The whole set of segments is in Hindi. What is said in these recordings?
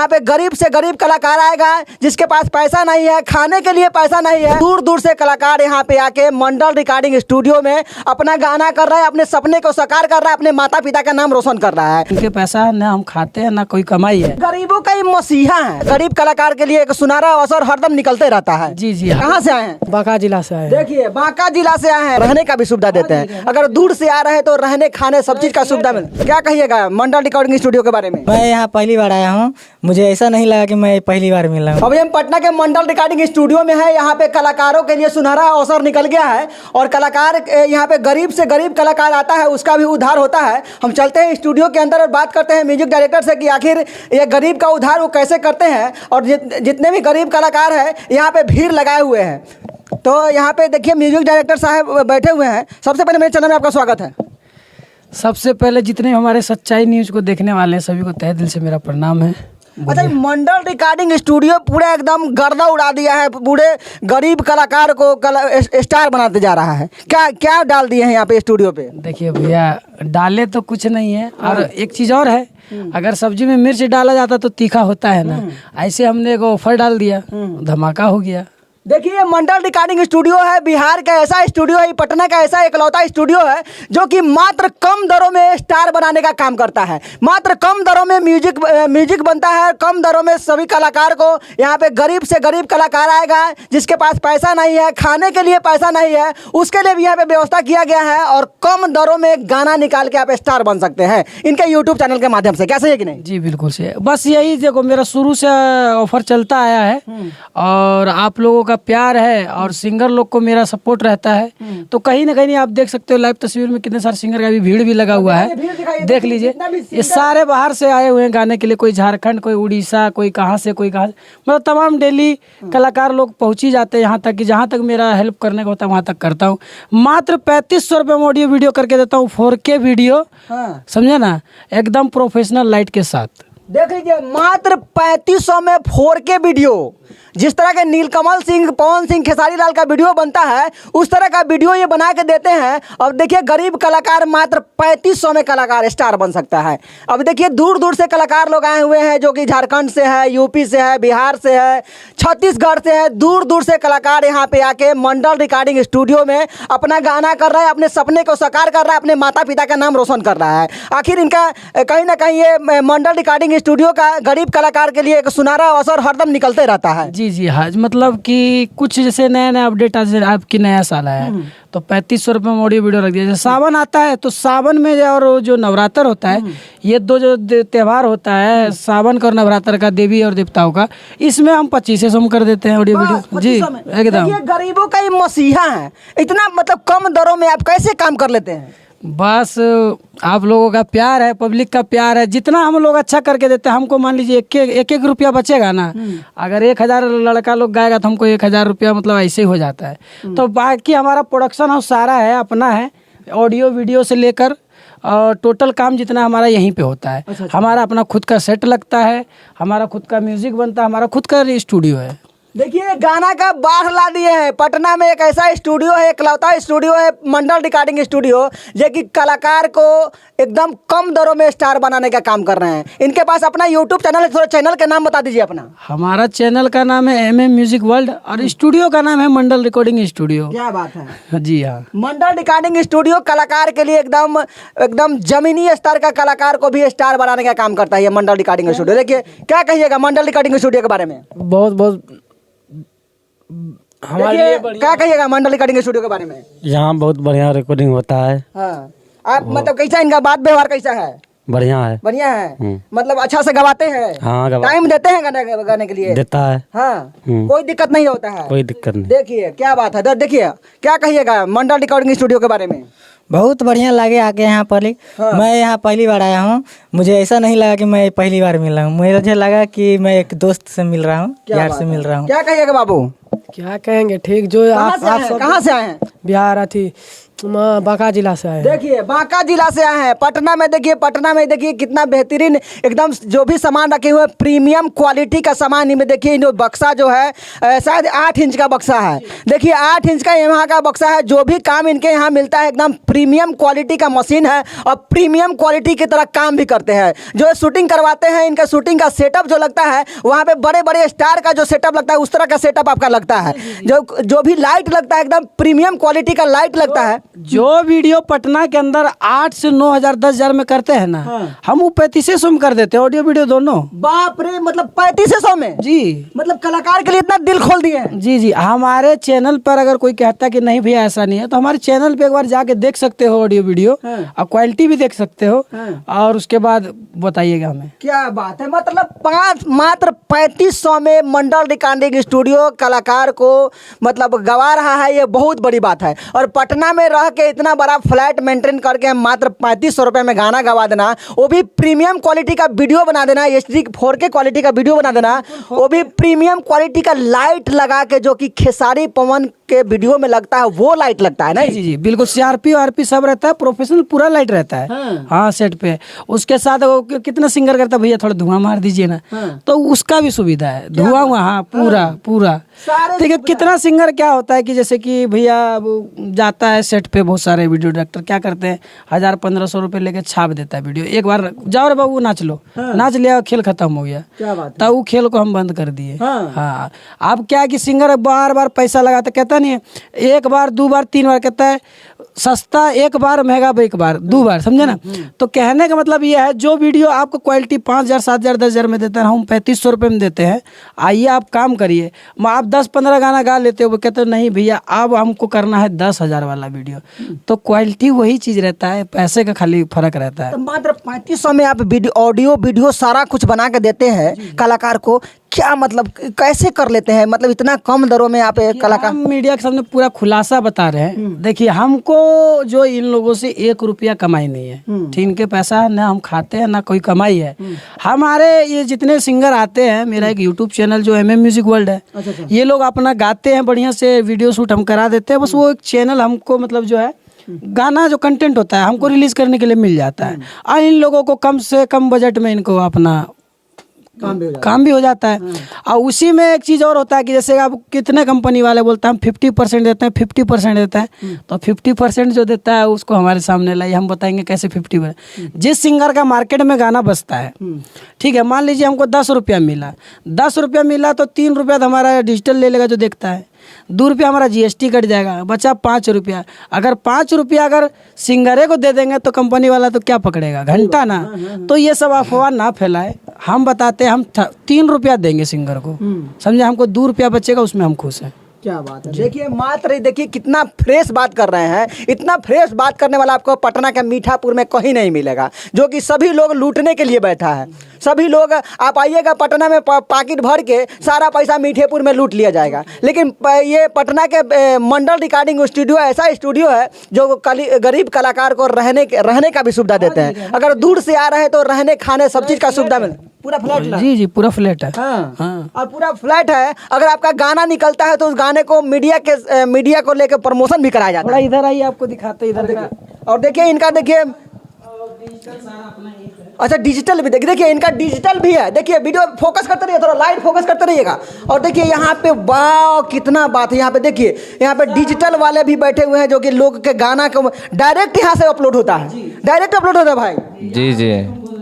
यहाँ पे गरीब से गरीब कलाकार आएगा जिसके पास पैसा नहीं है, खाने के लिए पैसा नहीं है। दूर दूर से कलाकार यहाँ पे आके मंडल रिकॉर्डिंग स्टूडियो में अपना गाना कर रहा है, अपने सपने को साकार कर रहा है, अपने माता पिता का नाम रोशन कर रहा है। इनके पैसा ना हम खाते हैं ना कोई कमाई है। गरीबों का ही मसीहा है। गरीब कलाकार के लिए एक सुनहरा अवसर हरदम निकलते रहता है। जी जी। कहाँ से आए हैं? बांका जिला से आए। देखिए बांका जिला से आए हैं, रहने का भी सुविधा देते हैं। अगर दूर से आ रहे हैं तो रहने खाने सब चीज का सुविधा मिलता। क्या कहिएगा मंडल रिकॉर्डिंग स्टूडियो के बारे में? मैं यहाँ पहली बार आया हूँ, मुझे ऐसा नहीं लगा कि मैं पहली बार मिला हूँ। अभी हम पटना के मंडल रिकॉर्डिंग स्टूडियो में है। यहाँ पे कलाकारों के लिए सुनहरा अवसर निकल गया है और कलाकार यहाँ पे गरीब से गरीब कलाकार आता है उसका भी उद्धार होता है। हम चलते हैं स्टूडियो के अंदर और बात करते हैं म्यूजिक डायरेक्टर से कि आखिर ये गरीब का उद्धार वो कैसे करते हैं और जितने भी गरीब कलाकार हैं यहाँ पे भीड़ लगाए हुए हैं। तो यहाँ पे देखिए म्यूजिक डायरेक्टर साहब बैठे हुए हैं। सबसे पहले मेरे चैनल में आपका स्वागत है। सबसे पहले जितने हमारे सच्चाई न्यूज को देखने वाले हैं सभी को तहे दिल से मेरा प्रणाम है। अच्छा, मंडल रिकॉर्डिंग स्टूडियो पूरा एकदम गर्दा उड़ा दिया है, पूरे गरीब कलाकार को स्टार बनाते जा रहा है। क्या क्या डाल दिए हैं यहाँ पे स्टूडियो पे? देखिए भैया, डाले तो कुछ नहीं है और एक चीज और है, अगर सब्जी में मिर्च डाला जाता तो तीखा होता है ना, ऐसे हमने एक ऑफर डाल दिया, धमाका हो गया। देखिए ये मंडल रिकॉर्डिंग स्टूडियो है, बिहार का ऐसा स्टूडियो है, पटना का ऐसा इकलौता स्टूडियो है जो कि मात्र कम दरों में स्टार बनाने का काम करता है। मात्र कम दरों में म्यूजिक बनता है, कम दरों में सभी कलाकार को यहाँ पे गरीब से गरीब कलाकार आएगा जिसके पास पैसा नहीं है, खाने के लिए पैसा नहीं है, उसके लिए भी यहाँ पे व्यवस्था किया गया है और कम दरों में गाना निकाल के आप स्टार बन सकते हैं इनके यूट्यूब चैनल के माध्यम से। क्या सही है कि नहीं? जी बिल्कुल सही है। बस यही देखो, मेरा शुरू से ऑफर चलता आया है और आप लोगों का प्यार है और सिंगर लोग को मेरा सपोर्ट रहता है, तो कहीं ना कहीं आप देख सकते हो लाइव तस्वीर में कितने सारे सिंगर का भी भीड़ भी लगा हुआ है। देख लीजिए, ये सारे बाहर से आए हुए हैं गाने के लिए, कोई झारखंड, कोई उड़ीसा, कोई कहाँ से, कोई कहाँ से, मतलब तमाम डेली कलाकार लोग पहुंच ही जाते हैं यहाँ तक कि जहाँ तक मेरा हेल्प करने का होता है वहाँ तक करता हूँ। मात्र 3500 रुपये में ऑडियो वीडियो करके देता हूँ, 4K वीडियो, समझे ना, एकदम प्रोफेशनल लाइट के साथ। देख लीजिए मात्र 3500 में 4K वीडियो। जिस तरह के नीलकमल सिंह, पवन सिंह, खेसारी लाल का वीडियो बनता है उस तरह का वीडियो ये बना के देते हैं। अब देखिए गरीब कलाकार मात्र 3500 में कलाकार स्टार बन सकता है। अब देखिए दूर दूर से कलाकार लोग आए हुए हैं जो कि झारखंड से है, यूपी से है, बिहार से है, छत्तीसगढ़ से है। दूर दूर से कलाकार यहाँ पे आके मंडल रिकॉर्डिंग स्टूडियो में अपना गाना कर रहा है, अपने सपने को साकार कर रहा है, अपने माता पिता का नाम रोशन कर रहा है। आखिर इनका कहीं ना कहीं ये मंडल रिकॉर्डिंग स्टूडियो का गरीब कलाकार के लिए एक सुनहरा अवसर हरदम निकलते रहता है। जी जी हाँ, मतलब कि कुछ जैसे नया नया अपडेट आज आपकी नया साल आया है तो 3500 रुपये में ऑडियो वीडियो रख दिया। जैसे सावन आता है तो सावन में और जो नवरात्र होता है, ये दो जो त्यौहार होता है, सावन का और नवरात्र का, देवी और देवताओं का, इसमें हम 2500 में कर देते हैं ऑडियो वीडियो। जी एकदम। ये गरीबों का ही मसीहा है। इतना मतलब कम दरों में आप कैसे काम कर लेते हैं? बस आप लोगों का प्यार है, पब्लिक का प्यार है। जितना हम लोग अच्छा करके देते हैं, हमको मान लीजिए एक रुपया बचेगा ना, अगर 1000 लड़का लोग गाएगा तो हमको 1000 रुपया मतलब ऐसे ही हो जाता है। तो बाकी हमारा प्रोडक्शन हाउस सारा है, अपना है, ऑडियो वीडियो से लेकर और टोटल काम जितना हमारा यहीं पे होता है। हमारा अपना खुद का सेट लगता है, हमारा खुद का म्यूजिक बनता है, हमारा खुद का स्टूडियो है। देखिए गाना का बाढ़ ला दिए हैं। पटना में एक ऐसा स्टूडियो है, इकलौता स्टूडियो है मंडल रिकॉर्डिंग स्टूडियो, जो कि कलाकार को एकदम कम दरों में स्टार बनाने का काम कर रहे हैं। इनके पास अपना यूट्यूब चैनल है, थोड़ा चैनल का नाम बता दीजिए अपना। हमारा चैनल का नाम है MM म्यूजिक वर्ल्ड और स्टूडियो का नाम है मंडल रिकॉर्डिंग स्टूडियो। क्या बात है। जी हाँ, मंडल रिकॉर्डिंग स्टूडियो कलाकार के लिए एकदम एकदम जमीनी स्तर का कलाकार को भी स्टार बनाने का काम करता है ये मंडल रिकॉर्डिंग स्टूडियो। देखिए क्या कहिएगा मंडल रिकॉर्डिंग स्टूडियो के बारे में? बहुत बहुत हमारे लिए क्या कहिएगा मंडल रिकॉर्डिंग स्टूडियो के बारे में? यहाँ बहुत बढ़िया रिकॉर्डिंग होता है। हाँ, आप मतलब कैसा इनका बात व्यवहार कैसा है? बढ़िया है। बढ़िया है, मतलब अच्छा से गवाते हैं? हाँ, टाइम देते हैं गाने के लिए? देता है। हाँ, कोई दिक्कत नहीं होता है? कोई दिक्कत नहीं। देखिए क्या बात है। देखिए क्या कहिएगा मंडल रिकॉर्डिंग स्टूडियो के बारे में? बहुत बढ़िया लगे आके यहाँ पर। मैं यहाँ पहली बार आया हूँ, मुझे ऐसा नहीं लगा कि मैं पहली बार मिला हूँ, मुझे लगा कि मैं एक दोस्त से मिल रहा हूँ, यार से मिल रहा हूँ। क्या कहिएगा बाबू? क्या कहेंगे, ठीक जो आप कहाँ से आए हैं? बिहार अथी बांका जिला से आए हैं। देखिए बांका जिला से आए हैं पटना में। देखिए पटना में देखिए कितना बेहतरीन एकदम जो भी सामान रखे हुए हैं, प्रीमियम क्वालिटी का सामान इनमें। देखिए इन बक्सा जो है शायद 8 इंच का बक्सा है। देखिए 8 इंच का यहाँ का बक्सा है। जो भी काम इनके यहाँ मिलता है एकदम प्रीमियम क्वालिटी का मशीन है और प्रीमियम क्वालिटी की तरह काम भी करते हैं। जो शूटिंग करवाते हैं इनका शूटिंग का सेटअप जो लगता है वहाँ पे बड़े बड़े स्टार का जो सेटअप लगता है उस तरह का सेटअप आपका लगता है। जो भी लाइट लगता है एकदम प्रीमियम क्वालिटी का लाइट लगता है। जो वीडियो पटना के अंदर 8 से 9,000 10,000 में करते हैं ना, हम वो 3500 में कर देते हैं, ऑडियो वीडियो दोनों। बाप रे, मतलब 3500 में? जी, मतलब कलाकार के लिए इतना दिल खोल दिए हैं। जी जी। हमारे चैनल पर अगर कोई कहता है कि नहीं भैया ऐसा नहीं है, तो हमारे चैनल पे एक बार जाके देख सकते हो ऑडियो वीडियो, और क्वालिटी भी देख सकते हो, और उसके बाद बताइएगा हमें। क्या बात है, मतलब मात्र 3500 में मंडल रिकॉर्डिंग स्टूडियो कलाकार को मतलब गवा रहा है। ये बहुत बड़ी बात है। और पटना में रह के इतना बड़ा फ्लैट मेंटेन करके मात्र 3500 रुपये में गाना गवा देना, वो भी प्रीमियम क्वालिटी का वीडियो बना देना, HD 4K क्वालिटी का वीडियो बना देना, वो भी प्रीमियम क्वालिटी का लाइट लगा के, जो कि खेसारी पवन के वीडियो में लगता है वो लाइट लगता है ना। जी जी बिल्कुल, CRP और सब रहता है, प्रोफेशनल पूरा लाइट रहता है। हाँ सेट पे। उसके साथ वो कितना सिंगर करता है, भैया थोड़ा धुआं मार दीजिए ना, तो उसका भी सुविधा है, धुआं वहाँ पूरा ठीक है। कितना सिंगर क्या होता है कि जैसे कि भैया जाता है सेट पे, बहुत सारे वीडियो डायरेक्टर क्या करते हैं 1000-1500 रुपये लेके छाप देता है वीडियो। एक बार जाओ रे बाबू नाच लो, नाच लिया, खेल खत्म हो गया। क्या बात है। तब वो खेल को हम बंद कर दिए। हाँ अब क्या है कि सिंगर बार बार पैसा लगाता, कहता नहीं है एक बार 2 बार 3 बार, कहता है सस्ता एक बार महंगा एक बार 2 बार, समझे ना। तो कहने का मतलब ये है, जो वीडियो आपको क्वालिटी 5000 7000 10,000 में देते हैं, हम 3500 रुपये में देते हैं। आइए आप काम करिए, आप 10-15 गाना गा लेते हो, वो कहते हो नहीं भैया अब हमको करना है 10,000 वाला वीडियो। तो क्वालिटी वही चीज़ रहता है, पैसे का खाली फर्क रहता है। तो मात्र 3500 में आप ऑडियो वीडियो सारा कुछ बना के देते हैं कलाकार को। क्या मतलब कैसे कर लेते हैं, मतलब इतना कम दरों में आप कलाकार? हम मीडिया के सामने पूरा खुलासा बता रहे हैं। देखिए हमको जो इन लोगों से 1 रुपया कमाई नहीं है, ठीक, इनके पैसा ना हम खाते हैं ना कोई कमाई है। हमारे ये जितने सिंगर आते हैं, मेरा एक यूट्यूब चैनल जो MM म्यूजिक वर्ल्ड है, ये लोग अपना गाते हैं बढ़िया से, वीडियो शूट हम करा देते हैं। बस वो एक चैनल हमको मतलब जो है गाना जो कंटेंट होता है हमको रिलीज करने के लिए मिल जाता है। और इन लोगों को कम से कम बजट में इनको अपना काम भी हो जाता है। और उसी में एक चीज़ और होता है कि जैसे आप कितने कंपनी वाले बोलते हैं हम 50% देते हैं, 50% देते हैं, तो 50% जो देता है उसको हमारे सामने लाइए, हम बताएंगे कैसे 50%। जिस सिंगर का मार्केट में गाना बजता है, ठीक है, मान लीजिए हमको 10 रुपया मिला, 10 रुपया मिला तो 3 रुपया तो हमारा डिजिटल ले लेगा जो देखता है, 2 रुपया हमारा GST कट जाएगा, बचा 5 रुपया। अगर 5 रुपया अगर सिंगरे को दे देंगे तो कंपनी वाला तो क्या पकड़ेगा, घंटा ना। तो ये सब अफवाह ना फैलाए, हम बताते हैं हम 3 रुपया देंगे सिंगर को, समझे, हमको 2 रुपया बचेगा, उसमें हम खुश हैं। क्या बात है। देखिए मात्र देखिए कितना फ्रेश बात कर रहे हैं। इतना फ्रेश बात करने वाला आपको पटना के मीठापुर में कहीं नहीं मिलेगा, जो कि सभी लोग लूटने के लिए बैठा है। सभी लोग आप आइएगा पटना में, पाकिट भर के सारा पैसा मीठेपुर में लूट लिया जाएगा। लेकिन ये पटना के मंडल रिकॉर्डिंग स्टूडियो ऐसा स्टूडियो है जो गरीब कलाकार को रहने का भी सुविधा देते हैं। अगर दूर से आ रहे हैं तो रहने खाने सब चीज़ का सुविधा मिलता है। पूरा फ्लैट? जी जी पूरा फ्लैट है। हाँ। और पूरा फ्लैट है। अगर आपका गाना निकलता है तो उस गाने को मीडिया को लेकर प्रमोशन भी कराया जाता है। इधर आइए आपको दिखाते हैं, इधर और देखिए इनका, देखिए अच्छा डिजिटल भी देखिए इनका डिजिटल भी है। देखिए वीडियो फोकस करते रहिए, थोड़ा लाइट फोकस करते रहिएगा। और देखिए यहाँ पे वाह कितना बात है। यहाँ पे देखिए, यहाँ पे डिजिटल वाले भी बैठे हुए हैं जो कि लोग के गाना को डायरेक्ट यहाँ से अपलोड होता है। डायरेक्ट अपलोड होता है भाई? जी जी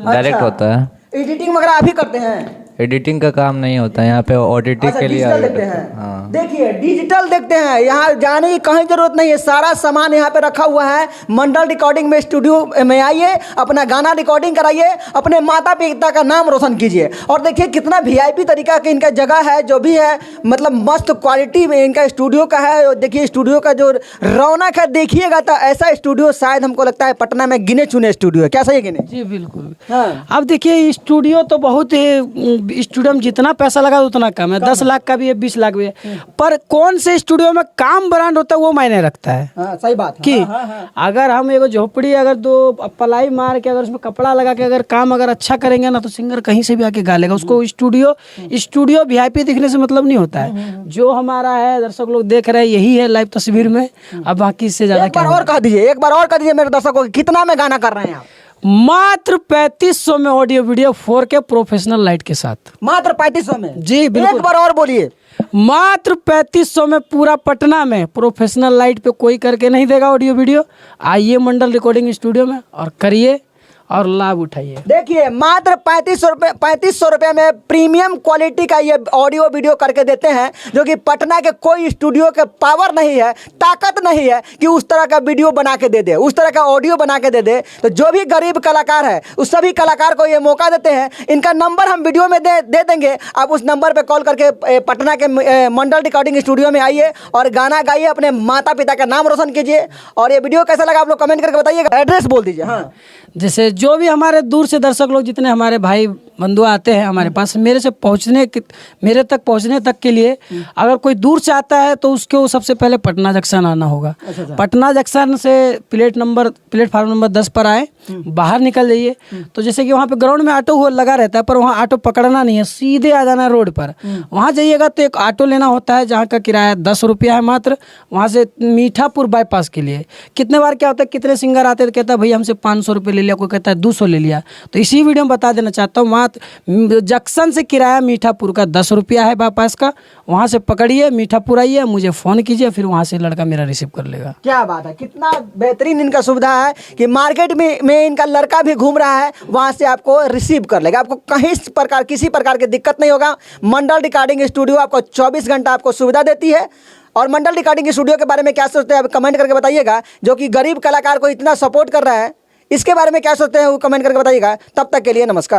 डायरेक्ट होता है। एडिटिंग वगैरह आप ही करते हैं? एडिटिंग का काम नहीं होता यहाँ पे, ऑडिटिंग के लिए डिजिटल देखते हैं। देखिए डिजिटल देखते हैं, यहाँ जाने की कहीं जरूरत नहीं है। सारा सामान यहाँ पे रखा हुआ है। मंडल रिकॉर्डिंग में स्टूडियो में आइए, अपना गाना रिकॉर्डिंग कराइए, अपने माता पिता का नाम रोशन कीजिए। और देखिए कितना VIP तरीका की इनका जगह है, जो भी है मतलब मस्त क्वालिटी में इनका स्टूडियो का है। देखिए स्टूडियो का जो रौनक है, देखिएगा तो ऐसा स्टूडियो शायद हमको लगता है पटना में गिने चुने स्टूडियो है। क्या सही है कि नहीं? जी बिल्कुल। हाँ। अब देखिए स्टूडियो तो बहुत ही स्टूडियो में जितना पैसा लगा उतना कम है, 10 लाख का भी है, 20 लाख भी है, पर कौन से स्टूडियो में काम ब्रांड होता है वो मायने रखता है। हाँ, सही बात है। कि हाँ, हाँ, हाँ। अगर हम एगो झोपड़ी अगर 2 पलाई मार के अगर उसमें कपड़ा लगा के अगर काम अगर अच्छा करेंगे ना तो सिंगर कहीं से भी आके गा लेगा। उसको स्टूडियो वीआईपी दिखने से मतलब नहीं होता है। जो हमारा है दर्शक लोग देख रहे हैं यही है लाइव तस्वीर में, अब बाकी इससे ज्यादा एक बार और कह दीजिए, एक बार और कह दीजिए मेरे दर्शकों को, कितना में गाना कर रहे हैं आप? मात्र 3500 में audio video 4K professional light के साथ। मात्र 3500 में? जी बिल्कुल। एक बार और बोलिए। मात्र 3500 में पूरा पटना में प्रोफेशनल लाइट पे कोई करके नहीं देगा ऑडियो वीडियो। आइए मंडल रिकॉर्डिंग स्टूडियो में और करिए और लाभ उठाइए। देखिए मात्र 3500 रुपये में प्रीमियम क्वालिटी का ये ऑडियो वीडियो करके देते हैं, जो कि पटना के कोई स्टूडियो के पावर नहीं है, ताकत नहीं है कि उस तरह का वीडियो बना के दे दे, उस तरह का ऑडियो बना के दे दे। तो जो भी गरीब कलाकार है उस सभी कलाकार को ये मौका देते हैं। इनका नंबर हम वीडियो में दे देंगे, आप उस नंबर पर कॉल करके पटना के मंडल रिकॉर्डिंग स्टूडियो में आइए और गाना गाइए, अपने माता पिता का नाम रोशन कीजिए। और ये वीडियो कैसा लगा आप लोग कमेंट करके बताइएगा। एड्रेस बोल दीजिए। हाँ, जैसे जो भी हमारे दूर से दर्शक लोग जितने हमारे भाई बंधु आते हैं हमारे पास, मेरे तक पहुंचने तक के लिए अगर कोई दूर से आता है तो उसको सबसे पहले पटना जंक्शन आना होगा। पटना जंक्शन से प्लेटफार्म नंबर 10 पर आए, बाहर निकल जाइए तो जैसे कि वहाँ पे ग्राउंड में ऑटो लगा रहता है, पर वहाँ ऑटो पकड़ना नहीं है, सीधे आ जाना है रोड पर। वहाँ जाइएगा तो एक ऑटो लेना होता है जहाँ का किराया 10 रुपया है मात्र। वहाँ से मीठापुर बाईपास के लिए कितने बार क्या होता है, कितने सिंगर आते हैं, कहता है भैया हमसे 500 रुपये ले लिया, कोई कहता है 200 ले लिया। तो इसी वीडियो में बता देना चाहता हूँ, मात्र जंक्शन से किराया मीठापुर का 10 रुपया है बाईपास का। वहाँ से पकड़िए, मीठापुर आइए, मुझे फ़ोन कीजिए, फिर वहाँ से लड़का मेरा रिसीव कर लेगा। क्या बात है, कितना बेहतरीन इनका सुविधा है कि मार्केट में इनका लड़का भी घूम रहा है, वहाँ से आपको रिसीव कर लेगा। आपको किसी प्रकार की दिक्कत नहीं होगा। मंडल रिकॉर्डिंग स्टूडियो आपको 24 घंटा आपको सुविधा देती है। और मंडल रिकॉर्डिंग स्टूडियो के बारे में क्या सोचते हैं आप कमेंट करके बताइएगा, जो कि गरीब कलाकार को इतना सपोर्ट कर रहा है। इसके बारे में क्या सोचते हैं वो कमेंट करके बताइएगा। तब तक के लिए नमस्कार।